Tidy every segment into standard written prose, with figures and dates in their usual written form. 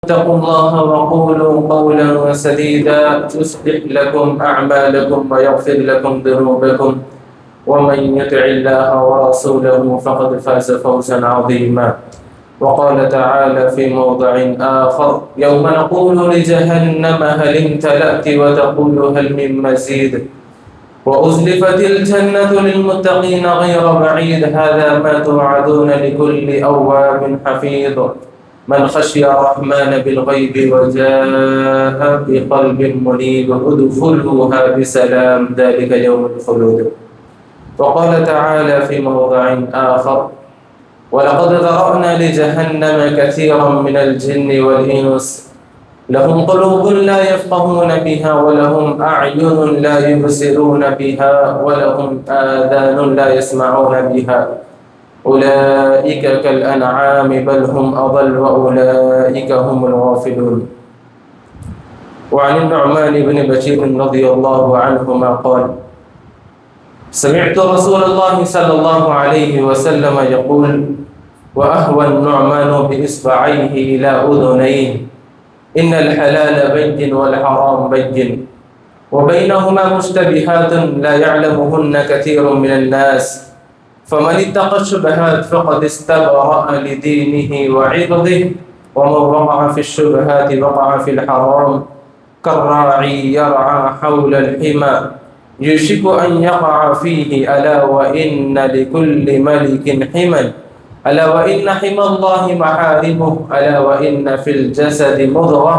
اتقوا الله وقولوا قولا سديدا يصلح لكم أعمالكم ويغفر لكم ذنوبكم ومن يطع الله ورسوله فقد فاز فوزا عظيما. وقال تعالى في موضع آخر: يوم نقول لجهنم هل امتلأت وتقول هل من مزيد وأزلفت الجنة للمتقين غير بعيد هذا ما توعدون لكل أواب حفيظ من خشي الرحمن بالغيب وجاء بقلب منيب ادخلوها بسلام ذلك يوم الخلود. وقال تعالى في موضع آخر: ولقد ذرأنا لجهنم كثيرا من الجن والإنس لهم قلوب لا يفقهون بها ولهم أعين لا يبصرون بها ولهم آذان لا يسمعون بها أولئك كالأنعام بل هم أضل وأولئك هم الغافلون. وعن النعمان بن بشير رضي الله عنهما قال: سمعت رسول الله صلى الله عليه وسلم يقول: وأهوى النعمان بإصبعيه إلى أذنيه إن الحلال بين والحرام بين وبينهما مشتبهات لا يعلمهن كثير من الناس فمن اتقى الشبهات فقد استبرأ لدينه وعرضه ومن وقع في الشبهات وقع في الحرام كالراعي يرعى حول الحمى يوشك أن يقع فيه ألا وإن لكل ملك حمى ألا وإن حمى الله محارمه ألا وإن في الجسد مضغة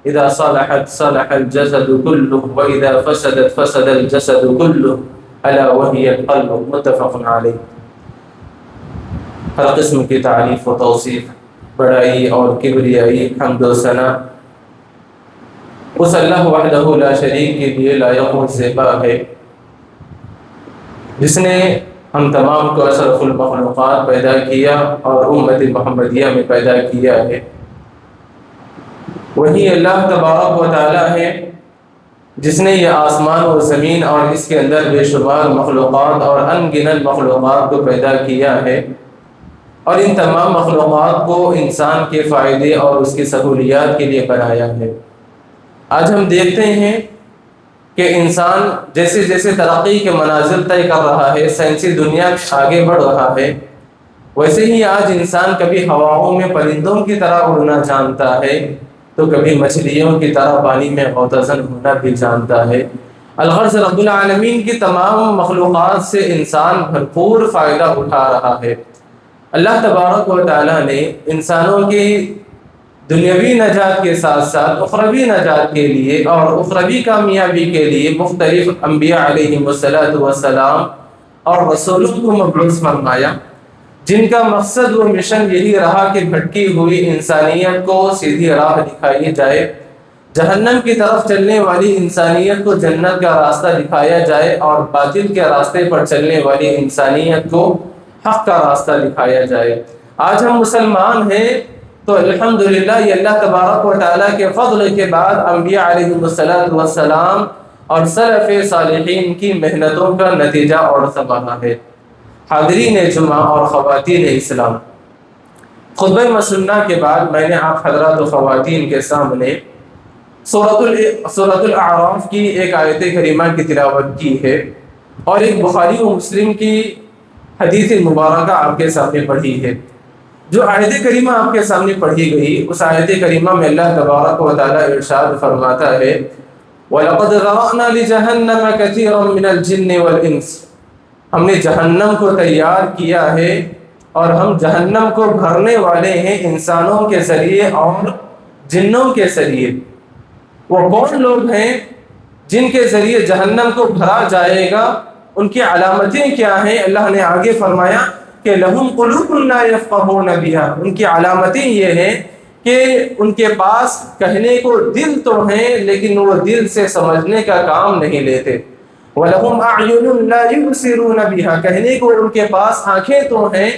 إذا صلحت صلح الجسد كله وإذا فسدت فسد الجسد كله ألا وهي القلب. متفق علیہ. ہر قسم کی تعریف و توصیف، بڑائی اور کبریائی، حمد و ثنا اس اللہ وحدہ لا شریک کے لیے لائق و زیبا ہے جس نے ہم تمام کو اشرف المخلوقات پیدا کیا اور امت محمدیہ میں پیدا کیا ہے. وہی اللہ تبارک و تعالی ہے جس نے یہ آسمان و زمین اور اس کے اندر بے شمار مخلوقات اور ان گنت مخلوقات کو پیدا کیا ہے اور ان تمام مخلوقات کو انسان کے فائدے اور اس کی سہولیات کے لیے بنایا ہے. آج ہم دیکھتے ہیں کہ انسان جیسے جیسے ترقی کے منازل طے کر رہا ہے، سائنسی دنیا آگے بڑھ رہا ہے، ویسے ہی آج انسان کبھی ہواؤں میں پرندوں کی طرح اڑنا جانتا ہے تو کبھی مچھلیوں کی طرح پانی میں غوطہ ہونا بھی جانتا ہے. الغرض رب العالمین کی تمام مخلوقات سے انسان بھرپور فائدہ اٹھا رہا ہے. اللہ تبارک و تعالیٰ نے انسانوں کی دنیاوی نجات کے ساتھ ساتھ اخروی نجات کے لیے اور اخروی کامیابی کے لیے مختلف انبیاء علیہم السلام اور رسولوں کو مبعوث فرمایا، جن کا مقصد و مشن یہی رہا کہ بھٹکی ہوئی انسانیت کو سیدھی راہ دکھائی جائے، جہنم کی طرف چلنے والی انسانیت کو جنت کا راستہ دکھایا جائے اور باطل کے راستے پر چلنے والی انسانیت کو حق کا راستہ دکھایا جائے. آج ہم مسلمان ہیں تو الحمدللہ یہ اللہ تبارک و تعالیٰ کے فضل کے بعد انبیاء علیہم السلام اور سلف صالحین کی محنتوں کا نتیجہ اور ثمرہ ہے. حاضرین جمعہ اور خواتین اسلام، خطبہ مسنہ کے بعد میں نے آپ حضرات و خواتین کے سامنے سورۃ الاعراف کی ایک آیت کریمہ کی تلاوت کی ہے اور ایک بخاری و مسلم کی حدیث مبارکہ آپ کے سامنے پڑھی ہے. جو آیت کریمہ آپ کے سامنے پڑھی گئی اس آیت کریمہ میں اللہ تبارک و تعالیٰ ارشاد فرماتا ہے: وَلَقَدْ ذَرَأْنَا لِجَهَنَّمَ كَثِيرًا مِنَ الْجِنِّ وَالْإِنسِ، ہم نے جہنم کو تیار کیا ہے اور ہم جہنم کو بھرنے والے ہیں انسانوں کے ذریعے اور جنوں کے ذریعے. وہ کون لوگ ہیں جن کے ذریعے جہنم کو بھرا جائے گا؟ ان کی علامتیں کیا ہیں؟ اللہ نے آگے فرمایا کہ لہم قلوب لا یفقہون بہا، ان کی علامتیں یہ ہیں کہ ان کے پاس کہنے کو دل تو ہیں لیکن وہ دل سے سمجھنے کا کام نہیں لیتے. وَلَهُمْ أَعْيُنٌ لَا يُبْصِرُونَ بِهَا، کہنے کو ان کے پاس آنکھیں تو ہیں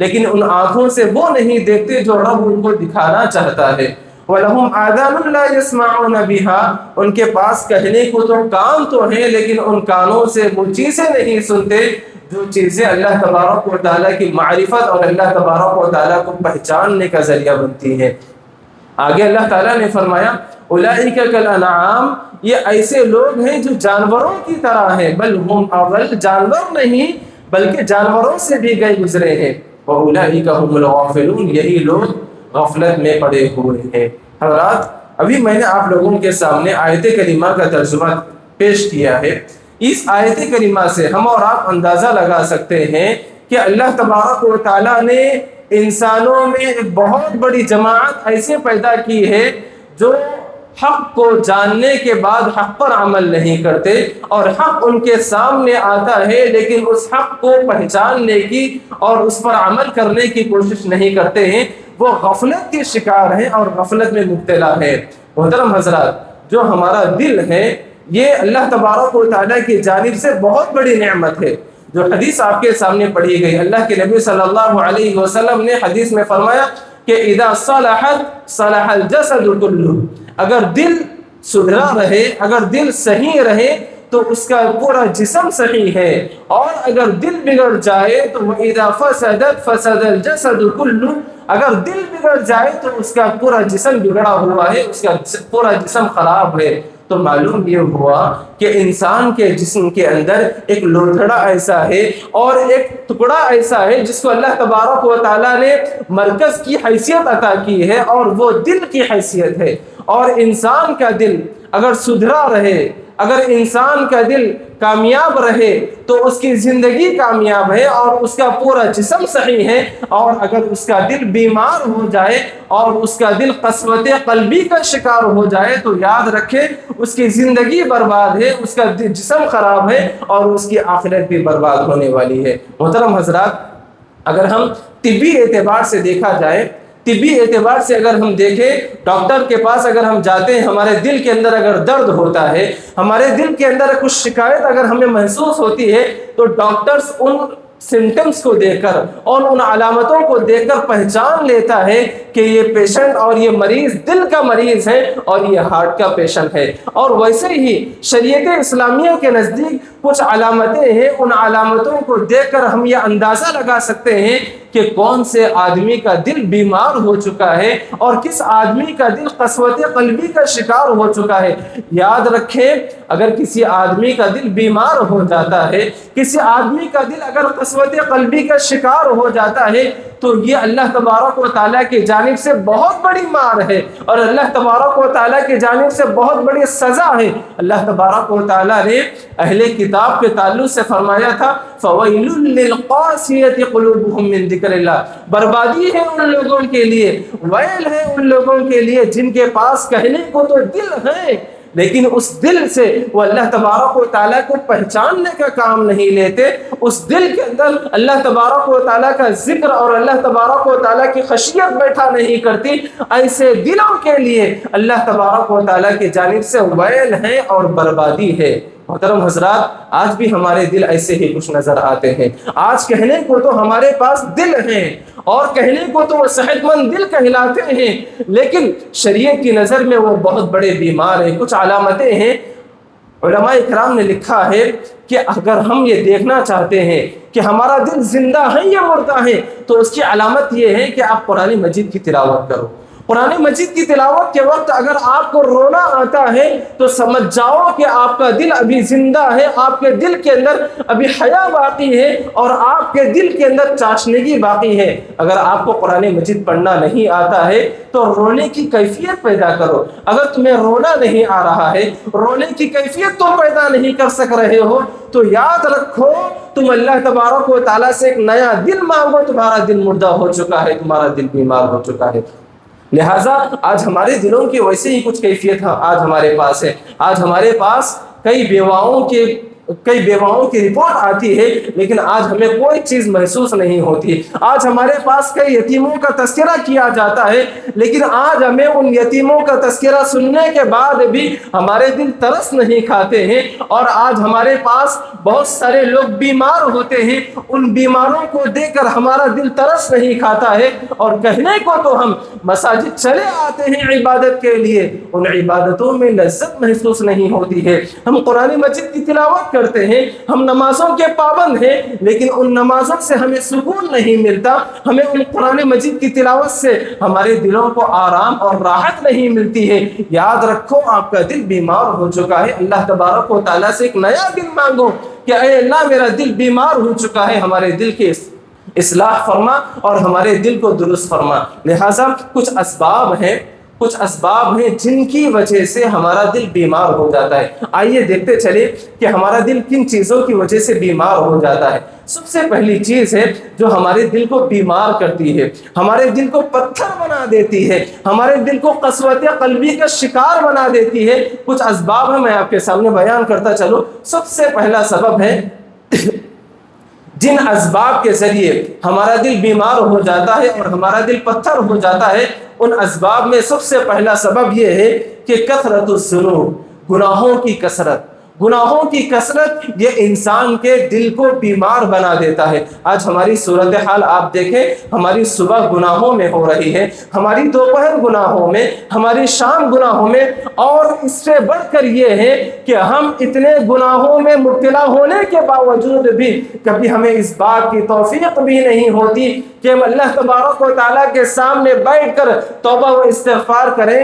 لیکن ان آنکھوں سے وہ نہیں دیکھتے جو رب ان کو دکھانا چاہتا ہے. وَلَهُمْ آذَانٌ لَا يَسْمَعُونَ بِهَا، ان کے پاس کہنے کو تو کان تو ہیں لیکن ان کانوں سے وہ چیزیں نہیں سنتے جو چیزیں اللہ تبارک و تعالیٰ کی معرفت اور اللہ تبارک و تعالیٰ کو پہچاننے کا ذریعہ بنتی ہیں. آگے اللہ تعالیٰ نے فرمایا اولئک کالانعام، یہ ایسے لوگ ہیں جو جانوروں کی طرح ہیں، بل ہم اضل، جانور نہیں بلکہ جانوروں سے بھی گئے گزرے ہیں، واولئک هم الغافلون، یہی لوگ غفلت میں پڑے ہوئے ہیں۔ حضرات، ابھی میں نے آپ لوگوں کے سامنے آیت کریمہ کا ترجمہ پیش کیا ہے۔ اس آیت کریمہ سے ہم اور آپ اندازہ لگا سکتے ہیں کہ اللہ تبارک و تعالیٰ نے انسانوں میں ایک بہت بڑی جماعت ایسے پیدا کی ہے جو حق کو جاننے کے بعد حق پر عمل نہیں کرتے، اور حق ان کے سامنے آتا ہے لیکن اس حق کو پہچاننے کی اور اس پر عمل کرنے کی کوشش نہیں کرتے ہیں، وہ غفلت کے شکار ہیں اور غفلت میں مبتلا ہے۔ محترم حضرات، جو ہمارا دل ہے یہ اللہ تبارک و تعالیٰ کی جانب سے بہت بڑی نعمت ہے۔ جو حدیث آپ کے سامنے پڑھی گئی، اللہ کے نبی صلی اللہ علیہ وسلم نے حدیث میں فرمایا کہ اذا صلحت صلح الجسد كله، اگر دل سدھرا رہے، اگر دل صحیح رہے تو اس کا پورا جسم صحیح ہے، اور اگر دل بگڑ جائے تو اذا فسدت فسد الجسد كله، اگر دل بگڑ جائے تو اس کا پورا جسم بگڑا ہوا ہے، اس کا پورا جسم خراب ہے۔ تو معلوم یہ ہوا کہ انسان کے جسم کے اندر ایک لوتھڑا ایسا ہے اور ایک ٹکڑا ایسا ہے جس کو اللہ تبارک و تعالیٰ نے مرکز کی حیثیت عطا کی ہے، اور وہ دل کی حیثیت ہے۔ اور انسان کا دل اگر سدھرا رہے، اگر انسان کا دل کامیاب رہے تو اس کی زندگی کامیاب ہے اور اس کا پورا جسم صحیح ہے، اور اگر اس کا دل بیمار ہو جائے اور اس کا دل قسوت قلبی کا شکار ہو جائے تو یاد رکھے اس کی زندگی برباد ہے، اس کا جسم خراب ہے اور اس کی آخرت بھی برباد ہونے والی ہے۔ محترم حضرات، اگر ہم طبی اعتبار سے دیکھا جائے، طبی اعتبار سے اگر ہم دیکھیں، ڈاکٹر کے پاس اگر ہم جاتے ہیں، ہمارے دل کے اندر اگر درد ہوتا ہے، ہمارے دل کے اندر کچھ شکایت اگر ہمیں محسوس ہوتی ہے تو ڈاکٹرز ان سمٹمز کو دیکھ کر اور ان علامتوں کو دیکھ کر پہچان لیتا ہے کہ یہ پیشنٹ اور یہ مریض دل کا مریض ہے اور یہ ہارٹ کا پیشنٹ ہے۔ اور ویسے ہی شریعت اسلامیہ کے نزدیک کچھ علامتیں ہیں، ان علامتوں کو دیکھ کر ہم یہ اندازہ لگا سکتے ہیں کہ کون سے آدمی کا دل بیمار ہو چکا ہے اور کس آدمی کا دل قسوت قلبی کا شکار ہو چکا ہے۔ یاد رکھیں، اگر کسی آدمی کا دل بیمار ہو جاتا ہے، کسی آدمی کا دل اگر قسوت قلبی کا شکار ہو جاتا ہے تو یہ اللہ تبارک و تعالیٰ کی جانب سے بہت بڑی مار ہے اور اللہ تبارک و تعالیٰ کی جانب سے بہت بڑی سزا ہے۔ اللہ تبارک و تعالیٰ نے اہل کتاب کے تعلق سے فرمایا تھا فَوَيْلٌ لِّلْقَاسِيَةِ قُلُوبُهُم مِّن ذِكْرِ اللَّهِ، بربادی ہے ان لوگوں کے لیے، ویل ہے ان لوگوں کے لیے جن کے پاس کہنے کو تو دل ہے لیکن اس دل سے وہ اللہ تبارک و تعالیٰ کو پہچاننے کا کام نہیں لیتے، اس دل کے اندر اللہ تبارک و تعالیٰ کا ذکر اور اللہ تبارک و تعالیٰ کی خشیت بیٹھا نہیں کرتی۔ ایسے دلوں کے لیے اللہ تبارک و تعالیٰ کی جانب سے ویل ہے اور بربادی ہے۔ محترم حضرات، آج بھی ہمارے دل ایسے ہی کچھ نظر آتے ہیں۔ آج کہنے کو تو ہمارے پاس دل ہیں اور کہنے کو تو وہ صحت مند دل کہلاتے ہیں، لیکن شریعت کی نظر میں وہ بہت بڑے بیمار ہیں۔ کچھ علامتیں ہیں، علماء اکرام نے لکھا ہے کہ اگر ہم یہ دیکھنا چاہتے ہیں کہ ہمارا دل زندہ ہے یا مردہ ہے تو اس کی علامت یہ ہے کہ آپ قرآن مجید کی تلاوت کرو۔ قرآن مجید کی تلاوت کے وقت اگر آپ کو رونا آتا ہے تو سمجھ جاؤ کہ آپ کا دل ابھی زندہ ہے، آپ کے دل کے اندر ابھی حیا باقی ہے اور آپ کے دل کے اندر چاشنگی باقی ہے۔ اگر آپ کو قرآن مجید پڑھنا نہیں آتا ہے تو رونے کی کیفیت پیدا کرو۔ اگر تمہیں رونا نہیں آ رہا ہے، رونے کی کیفیت تم پیدا نہیں کر سک رہے ہو تو یاد رکھو تم اللہ تبارک و تعالیٰ سے ایک نیا دل مانگو۔ تمہارا دل مردہ ہو چکا ہے، تمہارا دل بیمار ہو چکا ہے۔ لہٰذا آج ہمارے دلوں کی ویسے ہی کچھ کیفیت آج ہمارے پاس ہے۔ آج ہمارے پاس کئی بیواؤں کی رپورٹ آتی ہے لیکن آج ہمیں کوئی چیز محسوس نہیں ہوتی۔ آج ہمارے پاس کئی یتیموں کا تذکرہ کیا جاتا ہے لیکن آج ہمیں ان یتیموں کا تذکرہ سننے کے بعد بھی ہمارے دل ترس نہیں کھاتے ہیں۔ اور آج ہمارے پاس بہت سارے لوگ بیمار ہوتے ہیں، ان بیماروں کو دیکھ کر ہمارا دل ترس نہیں کھاتا ہے، اور کہنے کو تو ہم مساجد چلے آتے ہیں عبادت کے لیے، ان عبادتوں میں لذت محسوس نہیں ہوتی ہے۔ ہم قرآن مجید کی تلاوت کرتے ہیں, ہم نمازوں کے پابند ہیں, لیکن ان نمازوں سے ہمیں سکون نہیں ملتا, ہمیں ان قرآن مجید کی تلاوت سے ہمارے دلوں کو آرام اور راحت نہیں ملتی ہے. یاد رکھو آپ کا دل بیمار ہو چکا ہے. اللہ تبارک و تعالیٰ سے ایک نیا دل مانگو کہ اے اللہ میرا دل بیمار ہو چکا ہے, ہمارے دل کے اصلاح فرما اور ہمارے دل کو درست فرما. لہٰذا کچھ اسباب ہیں جن کی وجہ سے ہمارا دل بیمار ہو جاتا ہے. آئیے دیکھتے چلے کہ ہمارا دل کن چیزوں کی وجہ سے بیمار ہو جاتا ہے. سب سے پہلی چیز ہے جو ہمارے دل کو بیمار کرتی ہے, ہمارے دل کو پتھر بنا دیتی ہے, ہمارے دل کو قسوت قلبی کا شکار بنا دیتی ہے. کچھ اسباب ہیں, میں آپ کے سامنے بیان کرتا چلوں. سب سے پہلا سبب ہے جن اسباب کے ذریعے ہمارا دل بیمار ہو جاتا ہے اور ہمارا دل پتھر ہو جاتا ہے, ان اسباب میں سب سے پہلا سبب یہ ہے کہ کثرت الذنوب, گناہوں کی کثرت یہ انسان کے دل کو بیمار بنا دیتا ہے. آج ہماری صورتحال آپ دیکھیں, ہماری صبح گناہوں میں ہو رہی ہے, ہماری دوپہر گناہوں میں, ہماری شام گناہوں میں, اور اس سے بڑھ کر یہ ہے کہ ہم اتنے گناہوں میں مبتلا ہونے کے باوجود بھی کبھی ہمیں اس بات کی توفیق بھی نہیں ہوتی کہ ہم اللہ تبارک و تعالیٰ کے سامنے بیٹھ کر توبہ و استغفار کریں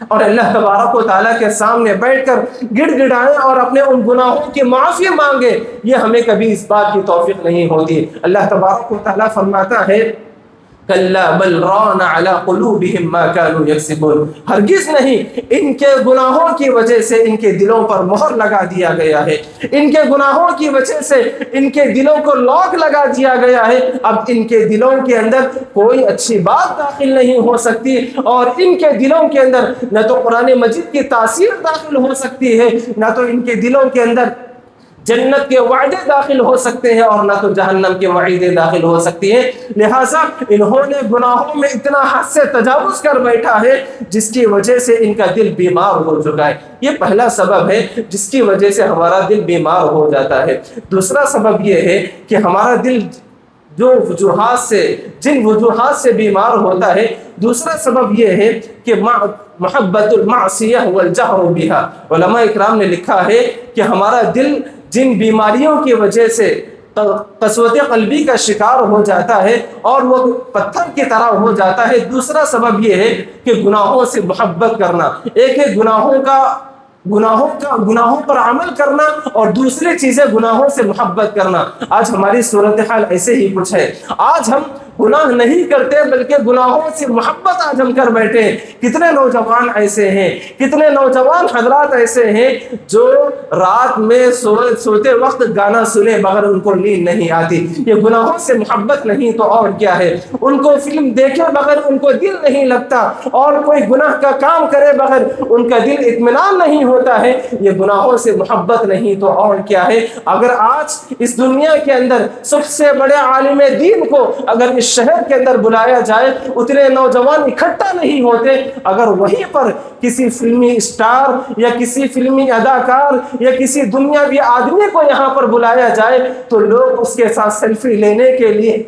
اور اللہ تبارک و تعالیٰ کے سامنے بیٹھ کر گڑ گڑائیں اور اپنے ان گناہوں کی معافی مانگے. یہ ہمیں کبھی اس بات کی توفیق نہیں ہوتی. اللہ تبارک و تعالیٰ فرماتا ہے کلا بل ران علی قلوبہم ما کانوا یکسبون, ہرگز نہیں, ان کے گناہوں کی وجہ سے ان کے دلوں پر مہر لگا دیا گیا ہے, ان کے گناہوں کی وجہ سے ان کے دلوں کو لاک لگا دیا گیا ہے. اب ان کے دلوں کے اندر کوئی اچھی بات داخل نہیں ہو سکتی, اور ان کے دلوں کے اندر نہ تو قرآن مجید کی تاثیر داخل ہو سکتی ہے, نہ تو ان کے دلوں کے اندر جنت کے وعدے داخل ہو سکتے ہیں, اور نہ تو جہنم کے وعدے داخل ہو سکتی ہیں. لہٰذا انہوں نے گناہوں میں اتنا حد سے تجاوز کر بیٹھا ہے جس کی وجہ سے ان کا دل بیمار ہو چکا ہے. یہ پہلا سبب ہے جس کی وجہ سے ہمارا دل بیمار ہو جاتا ہے. دوسرا سبب یہ ہے کہ ہمارا دل جن وجوہات سے بیمار ہوتا ہے, دوسرا سبب یہ ہے کہ محبت المعصیہ والجہر بہا. علماء اکرام نے لکھا ہے کہ ہمارا دل جن بیماریوں کی وجہ سے قسوت قلبی کا شکار ہو جاتا ہے اور وہ پتھر کی طرح ہو جاتا ہے, دوسرا سبب یہ ہے کہ گناہوں سے محبت کرنا. ایک ہے گناہوں پر عمل کرنا, اور دوسری چیزیں گناہوں سے محبت کرنا. آج ہماری صورتحال ایسے ہی کچھ ہے. آج ہم گناہ نہیں کرتے بلکہ گناہوں سے محبت آج ہم کر بیٹھے ہیں. کتنے نوجوان ایسے ہیں, کتنے نوجوان حضرات ایسے ہیں جو رات میں سوتے وقت گانا سنے بغیر ان کو نیند نہیں آتی. یہ گناہوں سے محبت نہیں تو اور کیا ہے. ان کو فلم دیکھے بغیر ان کو دل نہیں لگتا, اور کوئی گناہ کا کام کرے بغیر ان کا دل اطمینان نہیں ہوتا ہے. یہ گناہوں سے محبت نہیں تو اور کیا ہے. اگر آج اس دنیا کے اندر سب سے بڑے عالم دین کو اگر اس شہر کے اندر بلایا جائے, اتنے نوجوان اکٹھا نہیں ہوتے. اگر وہیں پر کسی فلمی اسٹار یا کسی فلمی اداکار یا کسی دنیاوی آدمی کو یہاں پر بلایا جائے تو لوگ اس کے ساتھ سیلفی لینے کے لیے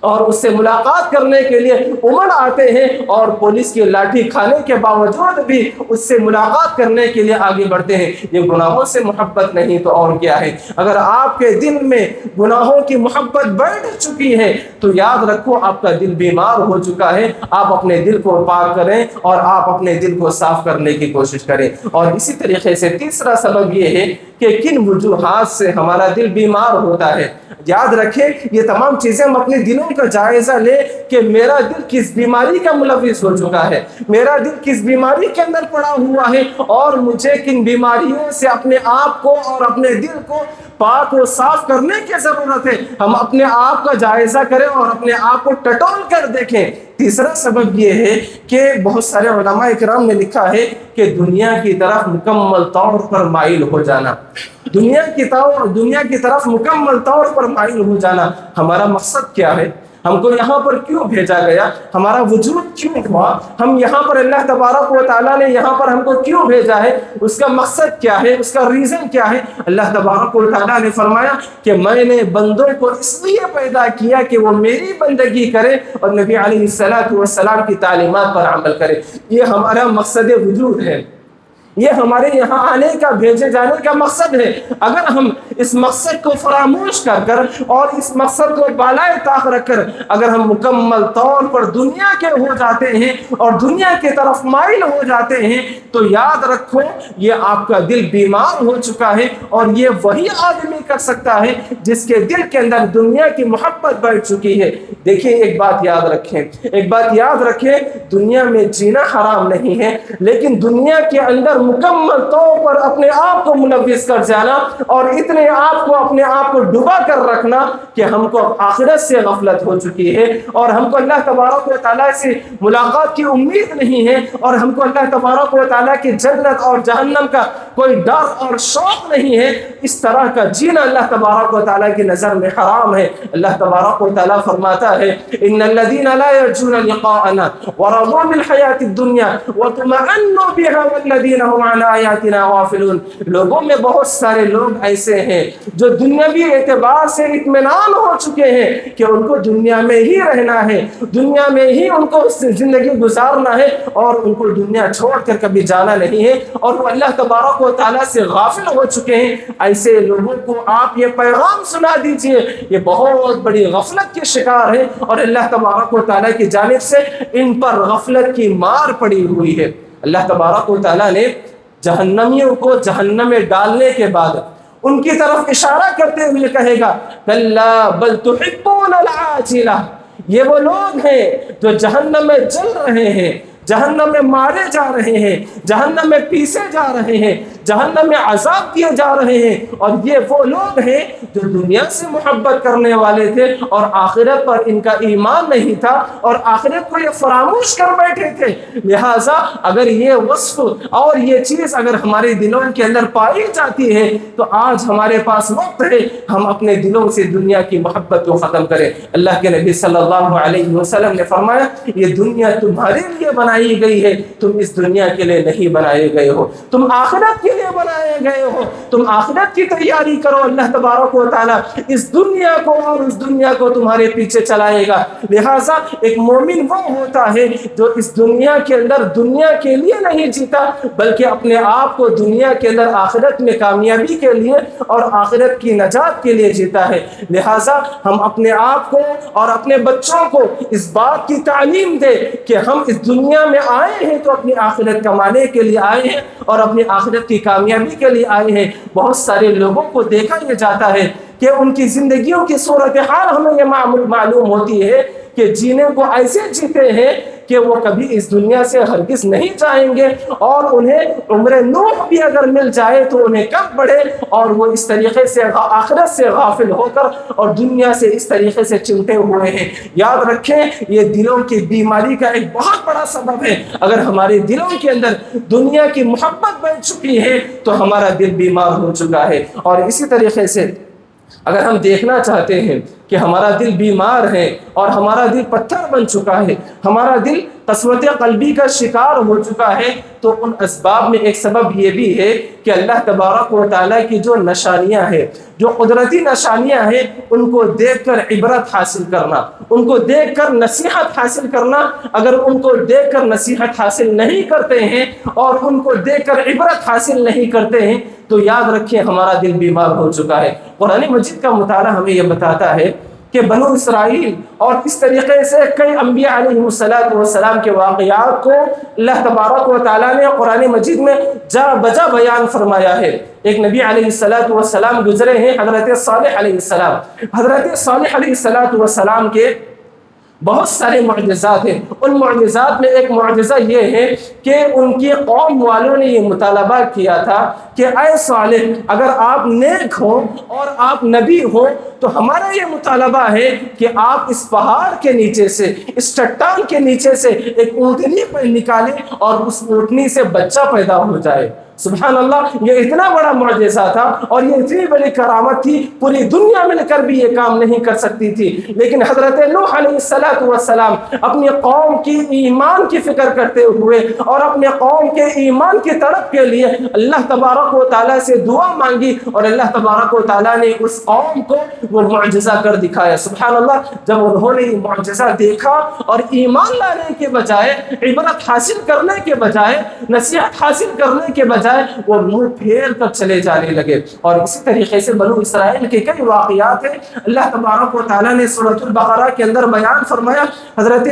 اور اس سے ملاقات کرنے کے لیے امڑ آتے ہیں, اور پولیس کی لاٹھی کھانے کے باوجود بھی اس سے ملاقات کرنے کے لیے آگے بڑھتے ہیں. یہ گناہوں سے محبت نہیں تو اور کیا ہے. اگر آپ کے دل میں گناہوں کی محبت بیٹھ چکی ہے تو یاد رکھو آپ کا دل بیمار ہو چکا ہے. آپ اپنے دل کو پاک کریں اور آپ اپنے دل کو صاف کرنے کی کوشش کریں. اور اسی طریقے سے تیسرا سبب یہ ہے کہ کن وجوہات سے ہمارا دل بیمار ہوتا ہے. یاد رکھیں یہ تمام چیزیں ہم اپنے دلوں کا جائزہ لیں کہ میرا دل کس بیماری کا ملوث ہو چکا ہے, میرا دل کس بیماری کے اندر پڑا ہوا ہے, اور مجھے کن بیماریوں سے اپنے آپ کو اور اپنے دل کو پاک و صاف کرنے کی ضرورت ہے. ہم اپنے آپ کا جائزہ کریں اور اپنے آپ کو ٹٹول کر دیکھیں. تیسرا سبب یہ ہے کہ بہت سارے علماء اکرام نے لکھا ہے کہ دنیا کی طرف مکمل طور پر مائل ہو جانا, دنیا کی طرف مکمل طور پر مائل ہو جانا. ہمارا مقصد کیا ہے, ہم کو یہاں پر کیوں بھیجا گیا, ہمارا وجود کیوں ہوا, ہم یہاں پر اللہ تبارک و تعالیٰ نے یہاں پر ہم کو کیوں بھیجا ہے, اس کا مقصد کیا ہے, اس کا ریزن کیا ہے. اللہ تبارک و تعالیٰ نے فرمایا کہ میں نے بندوں کو اس لیے پیدا کیا کہ وہ میری بندگی کرے اور نبی علیہ السلام کی تعلیمات پر عمل کرے. یہ ہمارا مقصد وجود ہے. یہ ہمارے یہاں آنے کا، بھیجے جانے کا مقصد ہے۔ اگر ہم اس مقصد کو فراموش کر کر اور اس مقصد کو بالائے طاق رکھ کر اگر ہم مکمل طور پر دنیا کے ہو جاتے ہیں اور دنیا کی طرف مائل ہو جاتے ہیں تو یاد رکھو یہ آپ کا دل بیمار ہو چکا ہے، اور یہ وہی آدمی کر سکتا ہے جس کے دل کے اندر دنیا کی محبت بیٹھ چکی ہے۔ دیکھیں ایک بات یاد رکھیں، دنیا میں جینا حرام نہیں ہے، لیکن دنیا کے اندر مکمل طور پر اپنے آپ کو ملوث کر جانا اور اتنے آپ کو ڈبا کر رکھنا کہ ہم کو آخرت سے غفلت ہو چکی ہے اور ہم کو اللہ تبارک و تعالیٰ سے ملاقات کی امید نہیں ہے، اور ہم کو اللہ تبارک و تعالیٰ کی جنت اور جہنم کا کوئی ڈر اور شوق نہیں ہے۔ اس طرح کا جینا اللہ تبارک و تعالیٰ کی نظر میں حرام ہے۔ اللہ تبارک و تعالیٰ فرماتا ہے ان الذين لا يرجون لقاءنا ورضوا بالحياة الدنيا واطمأنوا بها والذين هم عن آياتنا غافلون۔ لوگوں میں بہت سارے لوگ ایسے ہیں جو دنیاوی اعتبار سے اطمینان ہو چکے ہیں کہ ان کو دنیا میں ہی رہنا ہے، دنیا میں ہی ان کو زندگی گزارنا ہے اور ان کو دنیا چھوڑ کر کبھی جانا نہیں ہے، اور وہ اللہ تبارک و تعالیٰ سے غافل ہو چکے ہیں۔ ایسے لوگوں کو آپ یہ پیغام سنا دیجئے، یہ بہت بڑی غفلت کے شکار ہے اور اللہ تبارک و تعالیٰ کی جانب سے ان پر غفلت کی مار پڑی ہوئی ہے۔ اللہ تبارک و تعالیٰ نے جہنمیوں کو جہنم میں ڈالنے کے بعد ان کی طرف اشارہ کرتے ہوئے کہے گا کلا بل تحبون العاجلہ، یہ وہ لوگ ہیں جو جہنم میں جل رہے ہیں، جہنم میں مارے جا رہے ہیں، جہنم میں پیسے جا رہے ہیں، جہنم میں عذاب دیے جا رہے ہیں، اور یہ وہ لوگ ہیں جو دنیا سے محبت کرنے والے تھے اور آخرت پر ان کا ایمان نہیں تھا اور آخرت کو یہ فراموش کر بیٹھے تھے۔ لہٰذا اگر یہ وصف اور یہ چیز اگر ہمارے دلوں کے اندر پائی جاتی ہے تو آج ہمارے پاس وقت ہے ہم اپنے دلوں سے دنیا کی محبت کو ختم کریں۔ اللہ کے نبی صلی اللہ علیہ وسلم نے فرمایا یہ دنیا تمہارے لیے بنائی گئی ہے، تم اس دنیا کے لیے نہیں بنائے گئے ہو، تم آخرت کے لیے بنائے گئے ہو، تم آخرت کی تیاری کرو۔ اللہ تبارک و تعالیٰ اس دنیا کو اور اس دنیا کو تمہارے پیچھے چلائے گا۔ لہٰذا ایک مومن وہ ہوتا ہے جو اس دنیا کے اندر دنیا کے لیے نہیں جیتا بلکہ اپنے آپ کو دنیا کے اندر آخرت میں کامیابی کے لیے اور آخرت کی نجات کے لیے جیتا ہے۔ لہٰذا ہم اپنے آپ کو اور اپنے بچوں کو اس بات کی تعلیم دے کہ ہم اس دنیا میں آئے ہیں تو اپنی آخرت کمانے کے لیے آئے ہیں اور اپنی آخرت کی کامیابی کے لیے آئے ہیں۔ بہت سارے لوگوں کو دیکھا یہ جاتا ہے کہ ان کی زندگیوں کی صورتحال ہمیں یہ معلوم ہوتی ہے کہ جینے کو ایسے جیتے ہیں کہ وہ کبھی اس دنیا سے ہرگز نہیں جائیں گے، اور انہیں عمر نوح بھی اگر مل جائے تو انہیں کب بڑھے، اور وہ اس طریقے سے آخرت سے غافل ہو کر اور دنیا سے اس طریقے سے چمٹے ہوئے ہیں۔ یاد رکھیں یہ دلوں کی بیماری کا ایک بہت بڑا سبب ہے۔ اگر ہمارے دلوں کے اندر دنیا کی محبت بیٹھ چکی ہے تو ہمارا دل بیمار ہو چکا ہے۔ اور اسی طریقے سے اگر ہم دیکھنا چاہتے ہیں کہ ہمارا دل بیمار ہے اور ہمارا دل پتھر بن چکا ہے، ہمارا دل قسوت قلبی کا شکار ہو چکا ہے، تو ان اسباب میں ایک سبب یہ بھی ہے کہ اللہ تبارک و تعالیٰ کی جو نشانیاں ہیں، جو قدرتی نشانیاں ہیں، ان کو دیکھ کر عبرت حاصل کرنا، ان کو دیکھ کر نصیحت حاصل کرنا۔ اگر ان کو دیکھ کر نصیحت حاصل نہیں کرتے ہیں اور ان کو دیکھ کر عبرت حاصل نہیں کرتے ہیں تو یاد رکھیں ہمارا دل بیمار ہو چکا ہے۔ قرآن مجید کا مطالعہ ہمیں یہ بتاتا ہے کہ بنو اسرائیل اور اس طریقے سے کئی انبیاء علیہ السلام کے واقعات کو اللہ تبارک و تعالیٰ نے قرآن مجید میں جا بجا بیان فرمایا ہے۔ ایک نبی علیہ السلام گزرے ہیں، حضرت صالح علیہ السلام۔ حضرت صالح علیہ السلام کے بہت سارے معجزات ہیں۔ ان معجزات میں ایک معجزہ یہ ہے کہ ان کی قوم والوں نے یہ مطالبہ کیا تھا کہ اے صالح اگر آپ نیک ہوں اور آپ نبی ہوں تو ہمارا یہ مطالبہ ہے کہ آپ اس پہاڑ کے نیچے سے، اس چٹان کے نیچے سے ایک اونٹنی پر نکالیں اور اس اونٹنی سے بچہ پیدا ہو جائے۔ سبحان اللہ، یہ اتنا بڑا معجزہ تھا اور یہ اتنی بڑی کرامت تھی، پوری دنیا مل کر بھی یہ کام نہیں کر سکتی تھی، لیکن حضرت نوح علیہ السلام اپنی قوم کی ایمان کی فکر کرتے ہوئے اور اپنے قوم کے ایمان کی طرف کے لیے اللہ تبارک و تعالیٰ سے دعا مانگی اور اللہ تبارک و تعالیٰ نے اس قوم کو وہ معجزہ کر دکھایا۔ سبحان اللہ، جب انہوں نے یہ معجزہ دیکھا اور ایمان لانے کے بجائے، عبرت حاصل کرنے کے بجائے، نصیحت حاصل کرنے کے بجائے جائے وہ منہ پھیر کر چلے جانے لگے۔ اور اسی طریقے سے بنو اسرائیل کے کئی واقعات ہیں اللہ تبارک و تعالیٰ نے سورۃ البقرہ کے اندر بیان فرمایا۔ حضرت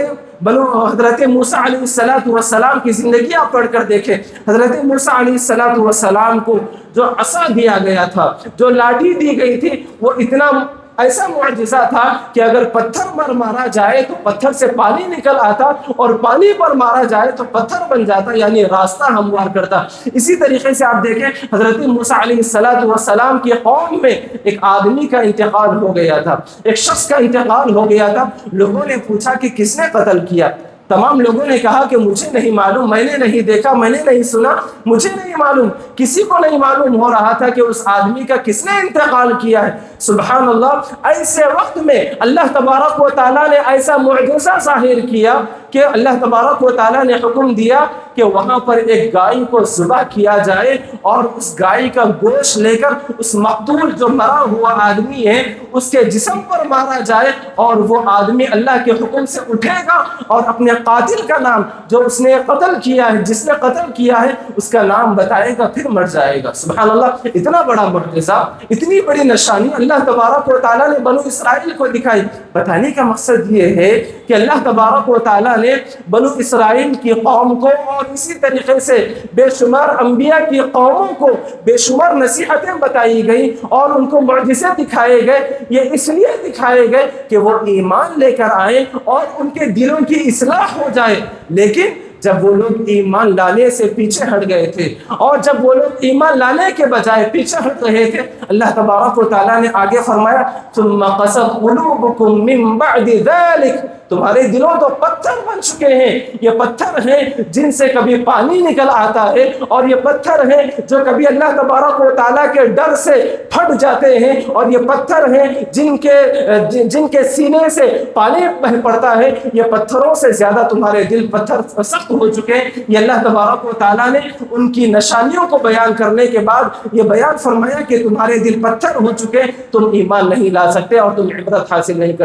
موسیٰ علیہ السلام کی زندگی آپ پڑھ کر دیکھیں۔ حضرت موسیٰ علیہ السلام کو جو عصا دیا گیا تھا، جو لاٹھی دی گئی تھی، وہ اتنا ایسا معجزہ تھا کہ اگر پتھر پر مارا جائے تو پتھر سے پانی نکل آتا، اور پانی پر مارا جائے تو پتھر بن جاتا، یعنی راستہ ہموار کرتا۔ اسی طریقے سے آپ دیکھیں حضرت موسیٰ علیہ السلام کی قوم میں ایک آدمی کا انتقال ہو گیا تھا، ایک شخص کا انتقال ہو گیا تھا۔ لوگوں نے پوچھا کہ کس نے قتل کیا؟ تمام لوگوں نے کہا کہ مجھے نہیں معلوم، میں نے نہیں دیکھا، میں نے نہیں سنا، مجھے نہیں معلوم۔ کسی کو نہیں معلوم ہو رہا تھا کہ اس آدمی کا کس نے انتقال کیا ہے۔ سبحان اللہ، ایسے وقت میں اللہ تبارک و تعالیٰ نے ایسا معجزہ ظاہر کیا کہ اللہ تبارک و تعالیٰ نے حکم دیا کہ وہاں پر ایک گائے کو ذبح کیا جائے، اور اس گائے کا گوشت لے کر اس مقتول جو مرا ہوا آدمی ہے اس کے جسم پر مارا جائے، اور وہ آدمی اللہ کے حکم سے اٹھے گا اور اپنے قاتل کا نام، جو اس نے قتل کیا ہے، جس نے قتل کیا ہے، اس کا نام بتائے گا، پھر مر جائے گا۔ سبحان اللہ، اتنا بڑا معجزہ، اتنی بڑی نشانی اللہ تبارک و تعالیٰ نے بنو اسرائیل کو دکھائی۔ بتانے کا مقصد یہ ہے کہ اللہ تبارک و تعالیٰ نے بنو اسرائیل کی قوم کو، اور اسی طریقے سے بے شمار انبیاء کی قوموں کو بے شمار نصیحتیں بتائی گئی اور ان کو معجزے دکھائے گئے۔ یہ اس لیے دکھائے گئے کہ وہ ایمان لے کر آئیں اور ان کے دلوں کی اصلاح ہو جائے۔ لیکن جب وہ لوگ ایمان لانے سے پیچھے ہٹ گئے تھے، اور جب وہ لوگ ایمان لانے کے بجائے پیچھے ہٹ رہے تھے، اللہ تبارک و تعالیٰ نے آگے فرمایا ثم قست قلوبکم من بعد ذلک، تمہارے دلوں تو پتھر بن چکے ہیں۔ یہ پتھر ہیں جن سے کبھی پانی نکل آتا ہے، اور یہ پتھر ہیں جو کبھی اللہ تبارک و تعالیٰ کے ڈر سے پھٹ جاتے ہیں، اور یہ پتھر ہیں جن کے سینے سے پانی بہ پڑتا ہے۔ یہ پتھروں سے زیادہ تمہارے دل پتھر سخت ہو چکے ہیں۔ یہ اللہ تبارک و تعالیٰ نے ان کی نشانیوں کو بیان کرنے کے بعد یہ بیان فرمایا کہ تمہارے دل پتھر ہو چکے، تم ایمان نہیں لا سکتے اور تم عبرت حاصل نہیں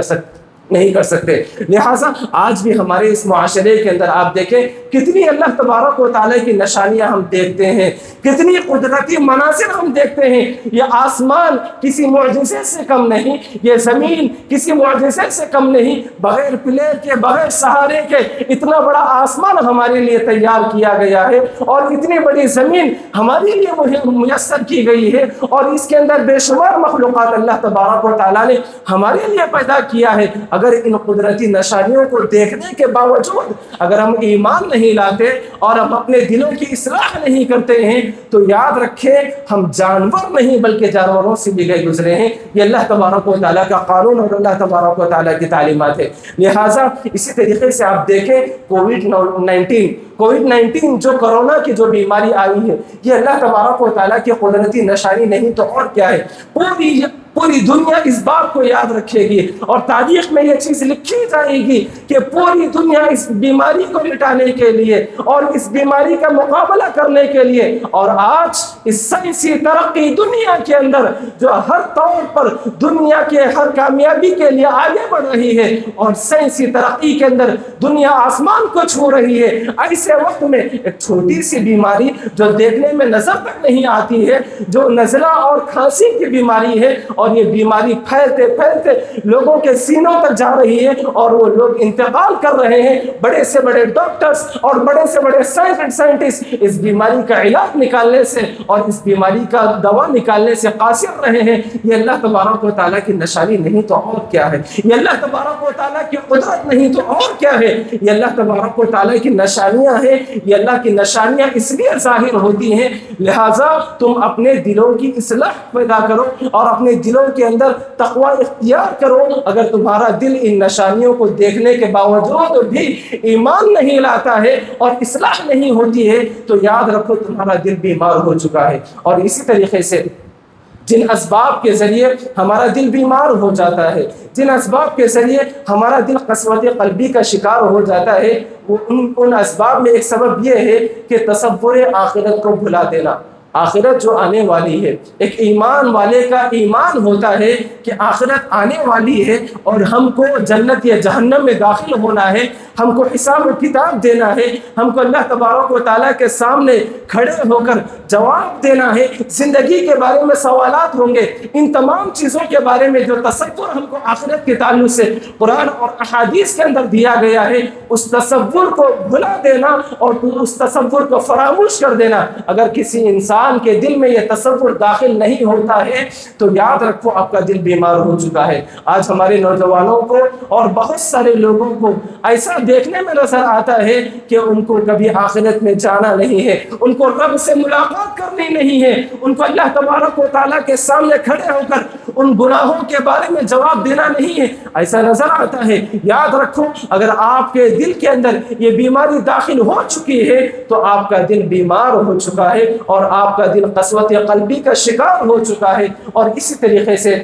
کر سکتے۔ لہٰذا آج بھی ہمارے اس معاشرے کے اندر آپ دیکھیں کتنی اللہ تبارک و تعالیٰ کی نشانیاں ہم دیکھتے ہیں، کتنی قدرتی مناظر ہم دیکھتے ہیں۔ یہ آسمان کسی معجزے سے کم نہیں، یہ زمین کسی معجزے سے کم نہیں۔ بغیر پلیر کے، بغیر سہارے کے اتنا بڑا آسمان ہمارے لیے تیار کیا گیا ہے، اور اتنی بڑی زمین ہمارے لیے میسر کی گئی ہے، اور اس کے اندر بے شمار مخلوقات اللہ تبارک و تعالیٰ نے ہمارے لیے پیدا کیا ہے۔ اگر ان قدرتی نشانیوں کو دیکھنے کے باوجود اگر ہم ایمان نہیں لاتے اور ہم اپنے دلوں کی اصلاح نہیں کرتے ہیں، تو یاد رکھیں ہم جانور نہیں بلکہ جانوروں سے بھی گئے گزرے ہیں۔ یہ اللہ تبارک و تعالیٰ کا قانون اور اللہ تبارک و تعالیٰ کی تعلیمات ہے۔ لہٰذا اسی طریقے سے آپ دیکھیں کووڈ-19 جو کرونا کی جو بیماری آئی ہے، یہ اللہ تبارک و تعالیٰ کی قدرتی نشانی نہیں تو اور کیا ہے؟ پوری دنیا اس بات کو یاد رکھے گی، اور تاریخ میں یہ چیز لکھی جائے گی کہ پوری دنیا اس بیماری کو مٹانے کے لیے اور اس بیماری کا مقابلہ کرنے کے لیے، اور آج اس سائنسی ترقی دنیا کے اندر جو ہر طور پر دنیا کے ہر کامیابی کے لیے آگے بڑھ رہی ہے، اور سائنسی ترقی کے اندر دنیا آسمان کو چھو رہی ہے، ایسے وقت میں ایک چھوٹی سی بیماری جو دیکھنے میں نظر تک نہیں آتی ہے، جو نزلہ اور کھانسی کی بیماری ہے، اور یہ بیماری پھیلتے پھیلتے لوگوں کے سینوں تک جا رہی ہے، اور وہ لوگ انتقال کر رہے ہیں۔ بڑے سے بڑے ڈاکٹرز اور بڑے سے بڑے سائنٹسٹ اس بیماری کا علاج نکالنے سے اور اس بیماری کا دوا نکالنے سے قاصر رہے ہیں۔ یہ اللہ تبارک و تعالیٰ کی نشانی نہیں تو اور کیا ہے؟ یہ اللہ تبارک و تعالیٰ کی قدرت نہیں تو اور کیا ہے؟ یہ اللہ تبارک و تعالیٰ کی نشانیاں ہیں۔ یہ اللہ کی نشانیاں اس لیے ظاہر ہوتی ہیں، لہٰذا تم اپنے دلوں کی اصلاح پیدا کرو اور اپنے دلوں کے اندر تقوی اختیار کرو۔ اگر تمہارا دل ان نشانیوں کو دیکھنے کے باوجود بھی ایمان نہیں لاتا ہے اور اصلاح نہیں ہوتی ہے، تو یاد رکھو تمہارا دل بیمار ہو چکا ہے۔ اور اسی طریقے سے جن اسباب کے ذریعے ہمارا دل بیمار ہو جاتا ہے، جن اسباب کے ذریعے ہمارا دل قسوت قلبی کا شکار ہو جاتا ہے، وہ ان اسباب میں ایک سبب یہ ہے کہ تصور آخرت کو بھلا دینا، آخرت جو آنے والی ہے، ایک ایمان والے کا ایمان ہوتا ہے کہ آخرت آنے والی ہے اور ہم کو جنت یا جہنم میں داخل ہونا ہے، ہم کو حساب و کتاب دینا ہے، ہم کو اللہ تبارک و تعالیٰ کے سامنے کھڑے ہو کر جواب دینا ہے، زندگی کے بارے میں سوالات ہوں گے۔ ان تمام چیزوں کے بارے میں جو تصور ہم کو آخرت کے تعلق سے قرآن اور احادیث کے اندر دیا گیا ہے، اس تصور کو بھلا دینا اور اس تصور کو فراموش کر دینا۔ اگر کسی انسان کے دل میں یہ تصور داخل نہیں ہوتا ہے تو یاد رکھو آپ کا دل بیمار ہو چکا ہے۔ آج ہمارے نوجوانوں کو اور بہت سارے لوگوں کو ایسا دیکھنے میں نظر آتا ہے کہ ان کو کبھی آخرت میں جانا نہیں ہے، ان کو رب سے ملاقات کرنی نہیں ہے، ان کو اللہ تبارک و تعالیٰ کے سامنے کھڑے ہو کر ان گناہوں کے بارے میں جواب دینا نہیں ہے، ایسا نظر آتا ہے۔ یاد رکھو اگر آپ کے دل کے اندر یہ بیماری داخل ہو چکی ہے تو آپ کا دل بیمار ہو چکا ہے اور آپ کا دل قسوت قلبی کا شکار ہو چکا ہے۔ اور اسی طریقے سے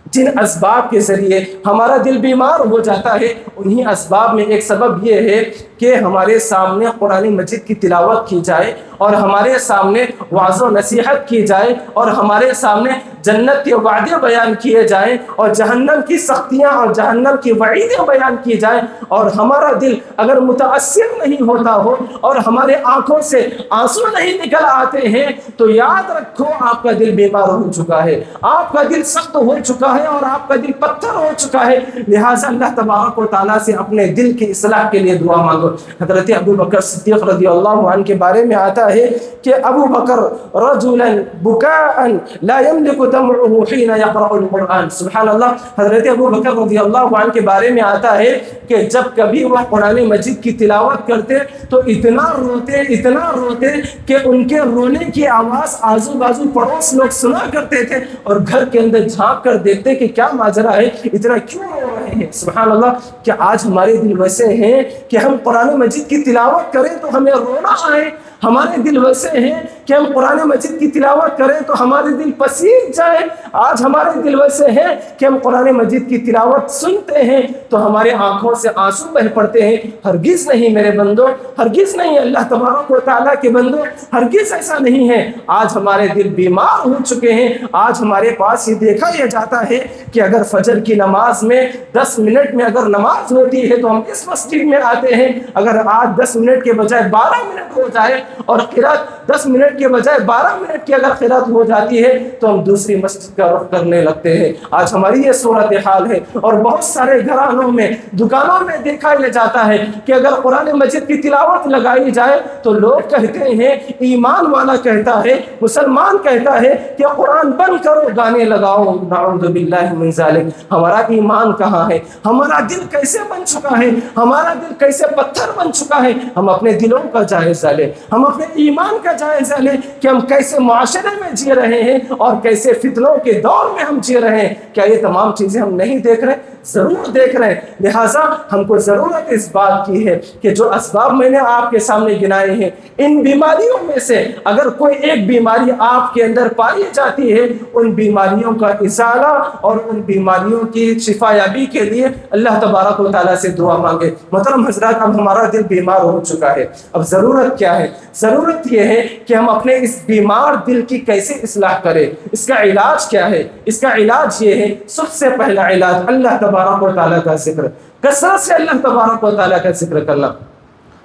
جن اسباب کے ذریعے ہمارا دل بیمار ہو جاتا ہے، انہی اسباب میں ایک سبب یہ ہے کہ ہمارے سامنے قرآن مجید کی تلاوت کی جائے اور ہمارے سامنے وعظ و نصیحت کی جائے اور ہمارے سامنے جنت کے وعدے بیان کیے جائیں اور جہنم کی سختیاں اور جہنم کی وعیدیں بیان کی جائیں، اور ہمارا دل اگر متاثر نہیں ہوتا ہو اور ہمارے آنکھوں سے آنسو نہیں نکل آتے ہیں تو یاد رکھو آپ کا دل بیمار ہو چکا ہے، آپ کا دل سخت ہو چکا ہے اور آپ کا دل پتھر ہو چکا ہے۔ لہٰذا اللہ تبارک و تعالیٰ سے اپنے دل کی اصلاح کے لیے دعا مانگو۔ حضرت ابو بکر صدیق رضی اللہ عنہ کے بارے میں آتا ہے کہ ابو بکر رجلا بکاء لا يملك دمعه حين يقرأ القرآن۔ سبحان اللہ، حضرت ابو بکر رضی اللہ عنہ کے بارے میں آتا ہے کہ جب کبھی وہ قرآن مجید کی تلاوت کرتے تو اتنا روتے کہ ان کے رونے کی آواز آزو بازو پڑوس لوگ سنا کرتے تھے اور گھر کے اندر جھانک کر دیکھتے کہ کیا ماجرا ہے، اتنا کیوں رو رہے ہیں۔ سبحان اللہ، کہ آج ہمارے دل ویسے ہیں کہ ہم قرآن مجید کی تلاوت کریں تو ہمیں رونا آئے، ہمارے دل ویسے ہیں کہ ہم قرآن مجید کی تلاوت کریں تو ہمارے دل پسیج جائے۔ آج ہمارے دل ویسے ہیں کہ ہم قرآن مجید کی تلاوت سنتے ہیں تو ہمارے آنکھوں سے آنسو بہ پڑتے ہیں۔ ہرگز نہیں میرے بندو، ہرگز نہیں اللہ تبارک و تعالیٰ کے بندو، ہرگز ایسا نہیں ہے۔ آج ہمارے دل بیمار ہو چکے ہیں۔ آج ہمارے پاس یہ دیکھا یہ جاتا ہے کہ اگر فجر کی نماز میں 10 منٹ میں اگر نماز ہوتی ہے تو ہم اس مسجد میں آتے ہیں، اگر آج 10 منٹ کے بجائے 12 منٹ ہو جائے اور قرات 10 منٹ کے بجائے 12 منٹ کی اگر قرات ہو جاتی ہے تو ہم دوسری مسجد کا رخ کرنے لگتے ہیں۔ آج ہماری یہ صورتحال ہے اور بہت سارے گھرانوں میں، دکانوں میں دیکھا یہ جاتا ہے کہ اگر قرآن مجید کی تلاوت لگائی جائے تو لوگ کہتے ہیں، ایمان والا کہتا ہے، مسلمان کہتا ہے کہ قرآن بند کرو، گانے لگاؤ۔ نعوذ باللہ من ذالک۔ ہمارا ایمان کہاں ہے؟ ہمارا دل کیسے بن چکا ہے؟ ہمارا دل کیسے پتھر بن چکا ہے؟ ہم اپنے دلوں کا جائزہ لیں، ہم اپنے ایمان کا جائزہ لیں کہ ہم کیسے معاشرے میں جی رہے ہیں اور کیسے فتنوں کے دور میں ہم جی رہے ہیں۔ کیا یہ تمام چیزیں ہم نہیں دیکھ رہے؟ ضرور دیکھ رہے ہیں۔ لہٰذا ہم کو ضرورت اس بات کی ہے کہ جو اسباب میں نے آپ کے سامنے گنائے ہیں، ان بیماریوں میں سے اگر کوئی ایک بیماری آپ کے اندر پائی جاتی ہے، ان بیماریوں کا ازالہ اور ان بیماریوں کی شفا یابی کے لیے اللہ تبارک و تعالیٰ سے دعا مانگے۔ محترم حضرات، اب ہمارا دل بیمار ہو چکا ہے، اب ضرورت کیا ہے؟ ضرورت یہ ہے کہ ہم اپنے اس بیمار دل کی کیسے اصلاح کریں۔ اس کا علاج کیا ہے؟ اس کا علاج یہ ہے، سب سے پہلا علاج اللہ تبارک و تعالیٰ کا ذکر، کثرت سے اللہ تبارک و تعالیٰ کا ذکر کرنا۔